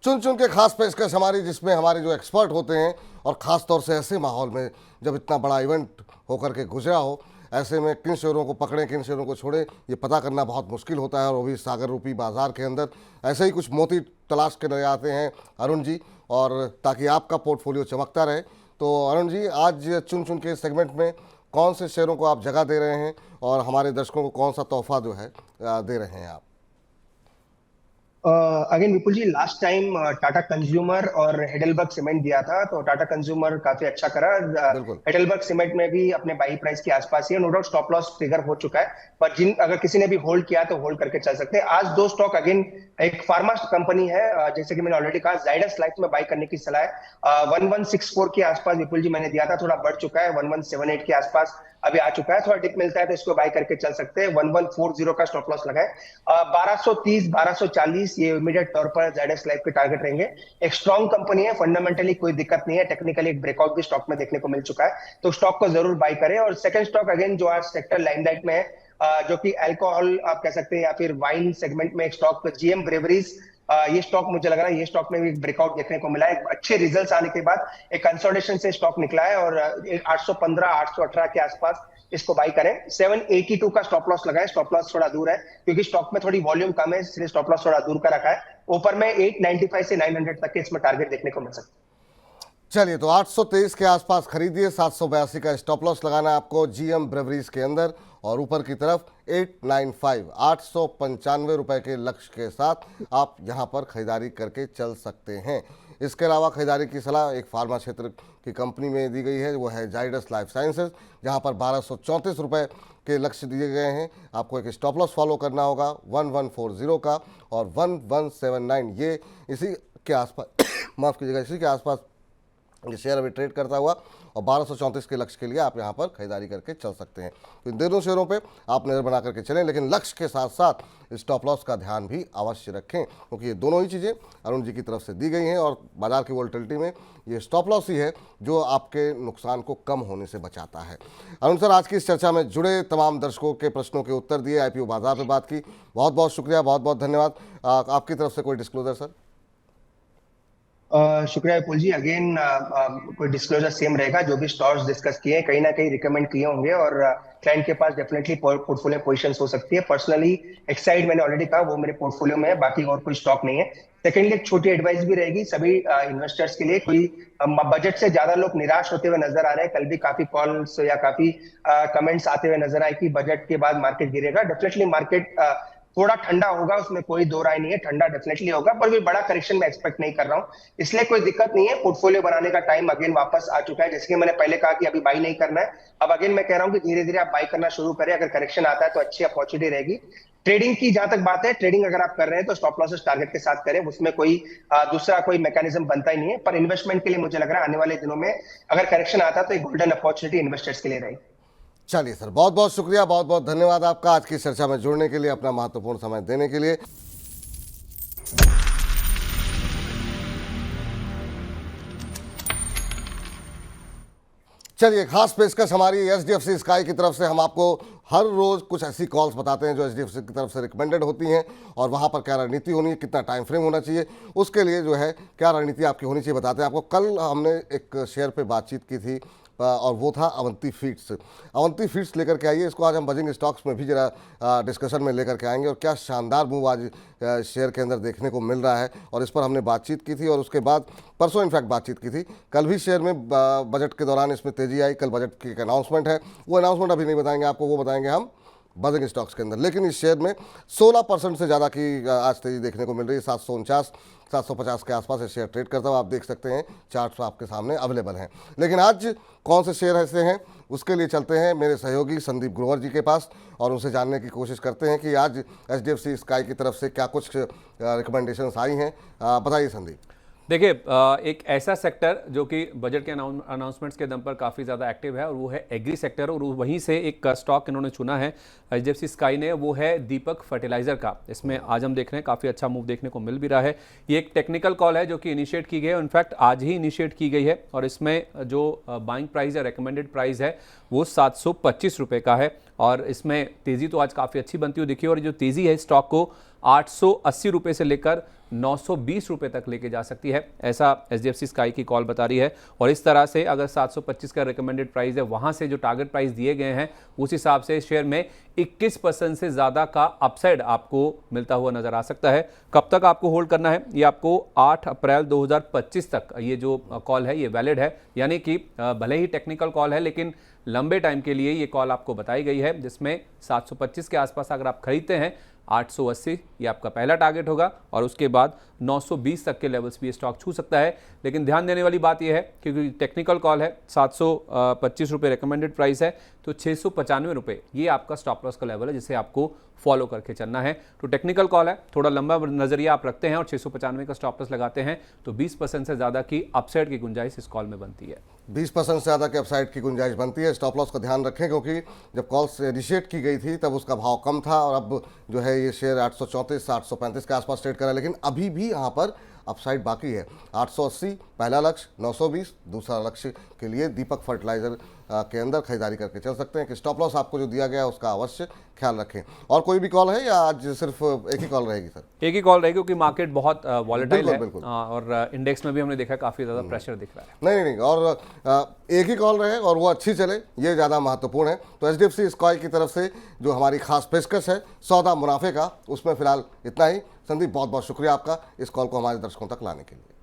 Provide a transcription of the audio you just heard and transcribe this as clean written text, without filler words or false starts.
चुन चुन के खास पेशकश हमारी, जिसमें हमारे जो एक्सपर्ट होते हैं, और ख़ास तौर से ऐसे माहौल में जब इतना बड़ा इवेंट होकर के गुजरा हो, ऐसे में किन शेयरों को पकड़ें किन शेयरों को छोड़ें, ये पता करना बहुत मुश्किल होता है। और वो भी सागर रूपी बाजार के अंदर ऐसे ही कुछ मोती तलाश के नजर आते हैं अरुण जी, और ताकि आपका पोर्टफोलियो चमकता रहे। तो अरुण जी, आज चुन चुन के सेगमेंट में कौन से शेयरों को आप जगह दे रहे हैं और हमारे दर्शकों को कौन सा तोहफा जो है दे रहे हैं आप? अगेन विपुल जी, लास्ट टाइम टाटा कंज्यूमर और हेडलबर्ग सीमेंट दिया था, तो टाटा कंज्यूमर काफी अच्छा करा। बिल्कुल। हेडलबर्ग सीमेंट में भी अपने बाई प्राइस के आसपास ही है, no doubt stop loss trigger हो चुका है, पर जिन अगर किसी ने भी होल्ड किया तो होल्ड करके चल सकते हैं। आज दो स्टॉक अगेन, एक फार्मा कंपनी है, जैसे कि मैंने ऑलरेडी कहा, जाइडस लाइफ में बाई करने की सलाह है। 1164 के आसपास विपुल जी मैंने दिया था, थोड़ा बढ़ चुका है, 1178 के आसपास अभी आ चुका है। थोड़ा डिप मिलता है तो इसको बाई करके चल सकते हैं। 1140 का स्टॉप लॉस लगाए। 1230 1240 ये इमीडिएट तौर पर जाइडस लाइफ के टारगेट रहेंगे। एक स्ट्रॉन्ग कंपनी है, फंडामेंटली कोई दिक्कत नहीं है, टेक्निकली एक ब्रेकआउट भी स्टॉक में देखने को मिल चुका है, तो स्टॉक को जरूर बाई करें। और सेकंड स्टॉक अगेन जो आज सेक्टर लाइमलाइट में है, जो कि अल्कोहल आप कह सकते हैं या फिर वाइन सेगमेंट में एक स्टॉक, जीएम ब्रेवरीज, ये स्टॉक मुझे लग रहा है ये स्टॉक में भी एक ब्रेकआउट देखने को मिला है। अच्छे रिजल्ट्स आने के बाद एक कंसोलिडेशन से स्टॉक निकला है, और 815 818 के आसपास इसको बाई करें। 782 का स्टॉप लॉस लगाए, स्टॉप लॉस थोड़ा दूर है क्योंकि स्टॉक में थोड़ी वॉल्यूम कम है, इसलिए स्टॉप लॉस थोड़ा दूर का रखा है। ऊपर में 895 से 900 तक के इसमें टारगेट देखने को मिल सकता है। चलिए, तो 823 के आसपास खरीदिए, 782 का स्टॉप लॉस लगाना है आपको जीएम ब्रेवरीज के अंदर, और ऊपर की तरफ 895 895 के लक्ष्य के साथ आप यहां पर खरीदारी करके चल सकते हैं। इसके अलावा खरीदारी की सलाह एक फार्मा क्षेत्र की कंपनी में दी गई है, वो है जाइडस लाइफ साइंसेज, जहां पर 1234 के लक्ष्य दिए गए हैं। आपको एक स्टॉप लॉस फॉलो करना होगा 1140 का, और 1179 ये इसी के आसपास माफ़ कीजिएगा, इसी के आसपास ये शेयर अभी ट्रेड करता हुआ, और 1234 के लक्ष्य के लिए आप यहां पर खरीदारी करके चल सकते हैं। तो इन दोनों शेयरों पे आप नज़र बना करके चलें, लेकिन लक्ष्य के साथ साथ स्टॉप लॉस का ध्यान भी अवश्य रखें, क्योंकि ये दोनों ही चीज़ें अरुण जी की तरफ से दी गई हैं, और बाजार की वोलेटिलिटी में ये स्टॉप लॉस ही है जो आपके नुकसान को कम होने से बचाता है। अरुण सर, आज की इस चर्चा में जुड़े तमाम दर्शकों के प्रश्नों के उत्तर दिए, आईपीओ बाजार पर बात की, बहुत बहुत शुक्रिया, बहुत बहुत धन्यवाद। आपकी तरफ से कोई डिस्क्लोजर सर? शुक्रिया विपुल जी। अगेन कोई डिस्क्लोजर सेम रहेगा, जो भी स्टॉक्स डिस्कस किए कहीं ना कहीं रिकमेंड किए होंगे, और क्लाइंट के पास डेफिनेटली पोर्टफोलियो पोजीशंस हो सकती है। पर्सनली एक साइड मैंने ऑलरेडी कहा वो मेरे पोर्टफोलियो में है, बाकी और कोई स्टॉक नहीं है। सेकेंडली एक छोटी एडवाइस भी रहेगी सभी इन्वेस्टर्स के लिए, कोई बजट से ज्यादा लोग निराश होते हुए नजर आ रहे हैं, कल भी काफी कॉल्स या काफी कमेंट्स आते हुए नजर आए कि बजट के बाद मार्केट गिरेगा। डेफिनेटली मार्केट थोड़ा ठंडा होगा, उसमें कोई दो राय नहीं है, ठंडा डेफिनेटली होगा, पर भी बड़ा करेक्शन मैं एक्सपेक्ट नहीं कर रहा हूं, इसलिए कोई दिक्कत नहीं है। पोर्टफोलियो बनाने का टाइम अगेन वापस आ चुका है, जैसे कि मैंने पहले कहा कि अभी बाई नहीं करना है, अब अगेन मैं कह रहा हूं कि धीरे धीरे आप बाई करना शुरू करें। अगर करेक्शन आता है तो अच्छी अपॉर्चुनिटी रहेगी। ट्रेडिंग की जहां तक बात है, ट्रेडिंग अगर आप कर रहे हैं तो स्टॉप लॉसेस टारगेट के साथ करें, उसमें कोई दूसरा कोई मैकेनिज्म बनता ही नहीं है। पर इन्वेस्टमेंट के लिए मुझे लग रहा है आने वाले दिनों में अगर करेक्शन आता है तो एक गोल्डन अपॉर्चुनिटी इन्वेस्टर्स के लिए रहेगी। चलिए सर, बहुत बहुत शुक्रिया, बहुत बहुत धन्यवाद आपका आज की चर्चा में जुड़ने के लिए, अपना महत्वपूर्ण समय देने के लिए। चलिए, खास पेशकश हमारी एचडीएफसी स्काई की तरफ से, हम आपको हर रोज़ कुछ ऐसी कॉल्स बताते हैं जो एचडीएफसी की तरफ से रिकमेंडेड होती हैं, और वहाँ पर क्या रणनीति होनी है, कितना टाइम फ्रेम होना चाहिए, उसके लिए जो है क्या रणनीति आपकी होनी चाहिए बताते हैं आपको। कल हमने एक शेयर पे बातचीत की थी, और वो था अवंती फीड्स। अवंती फीड्स लेकर के आइए, इसको आज हम बजिंग स्टॉक्स में भी जरा डिस्कशन में लेकर के आएंगे, और क्या शानदार मूव आज शेयर के अंदर देखने को मिल रहा है, और इस पर हमने बातचीत की थी, और उसके बाद परसों इनफैक्ट बातचीत की थी। कल भी शेयर में बजट के दौरान इसमें तेज़ी आई, कल बजट की एक अनाउंसमेंट है, वो अनाउंसमेंट अभी नहीं बताएंगे आपको, वो बताएंगे हम बजिंग स्टॉक्स के अंदर। लेकिन इस शेयर में 16% से ज़्यादा की आज तेज़ी देखने को मिल रही है, 749 750 के आसपास ये शेयर ट्रेड करता हुआ आप देख सकते हैं, चार्ट आपके सामने अवेलेबल हैं। लेकिन आज कौन से शेयर ऐसे हैं, उसके लिए चलते हैं मेरे सहयोगी संदीप ग्रोवर जी के पास, और उनसे जानने की कोशिश करते हैं कि आज एचडीएफसी स्काई की तरफ से क्या कुछ रिकमेंडेशंस आई हैं। बताइए संदीप। देखिए, एक ऐसा सेक्टर जो कि बजट के अनाउंसमेंट्स के दम पर काफ़ी ज़्यादा एक्टिव है, और वो है एग्री सेक्टर, और वहीं से एक स्टॉक इन्होंने चुना है एचडीएफसी स्काई ने, वो है दीपक फर्टिलाइज़र का। इसमें आज हम देख रहे हैं काफ़ी अच्छा मूव देखने को मिल भी रहा है। ये एक टेक्निकल कॉल है जो कि इनिशिएट की गई है, इनफैक्ट आज ही इनिशिएट की गई है, और इसमें जो बाइंग प्राइस है, रिकमेंडेड प्राइस है, वो 725 रुपये का है और इसमें तेज़ी तो आज काफ़ी अच्छी बनती हुई दिखी और जो तेज़ी है स्टॉक को 880 रुपये से लेकर 920 रुपये तक लेके जा सकती है, ऐसा HDFC स्काई की कॉल बता रही है। और इस तरह से अगर 725 का रिकमेंडेड प्राइस है, वहाँ से जो टारगेट प्राइस दिए गए हैं उस हिसाब से शेयर में 21% से ज़्यादा का अपसाइड आपको मिलता हुआ नजर आ सकता है। कब तक आपको होल्ड करना है, ये आपको 8 अप्रैल 2025 तक ये जो कॉल है ये वैलिड है, यानी कि भले ही टेक्निकल कॉल है लेकिन लंबे टाइम के लिए ये कॉल आपको बताई गई है, जिसमें 725 के आसपास अगर आप खरीदते हैं 880 ये आपका पहला टारगेट होगा और उसके बाद 920 तक के लेवल्स भी ये स्टॉक छू सकता है। लेकिन ध्यान देने वाली बात यह है क्योंकि टेक्निकल कॉल है, 725 रुपये रिकमेंडेड प्राइस है, तो 695 रुपये ये आपका स्टॉप लॉस का लेवल है जिसे आपको फॉलो करके चलना है। तो टेक्निकल कॉल है, थोड़ा लंबा नजरिया आप रखते हैं और 695 का स्टॉप लॉस लगाते हैं तो 20% से ज़्यादा की अपसाइड की गुंजाइश इस कॉल में बनती है। 20% से ज़्यादा की अपसाइड की गुंजाइश बनती है। स्टॉप लॉस का ध्यान रखें क्योंकि जब कॉल्स इनिशिएट की गई थी तब उसका भाव कम था और अब जो है ये शेयर 834 से 835 के आसपास ट्रेड कर रहा है, लेकिन अभी भी यहाँ पर अपसाइड बाकी है। 880 पहला लक्ष्य, 920 दूसरा लक्ष्य के लिए दीपक फर्टिलाइजर के अंदर खरीदारी करके चल सकते हैं कि स्टॉप लॉस आपको जो दिया गया है उसका अवश्य ख्याल रखें। और कोई भी कॉल है या आज सिर्फ एक ही कॉल रहेगी सर? एक ही कॉल रहेगी क्योंकि मार्केट बहुत वॉलेटाइल है बिल्कुल। और इंडेक्स में भी हमने देखा काफ़ी ज़्यादा प्रेशर दिख रहा है। नहीं, और एक ही कॉल रहे और वो अच्छी चले, ये ज़्यादा महत्वपूर्ण है। तो HDFC स्काई की तरफ से जो हमारी खास पेशकश है सौदा मुनाफे का, उसमें फिलहाल इतना ही। संदीप, बहुत बहुत शुक्रिया आपका इस कॉल को हमारे दर्शकों तक लाने के लिए।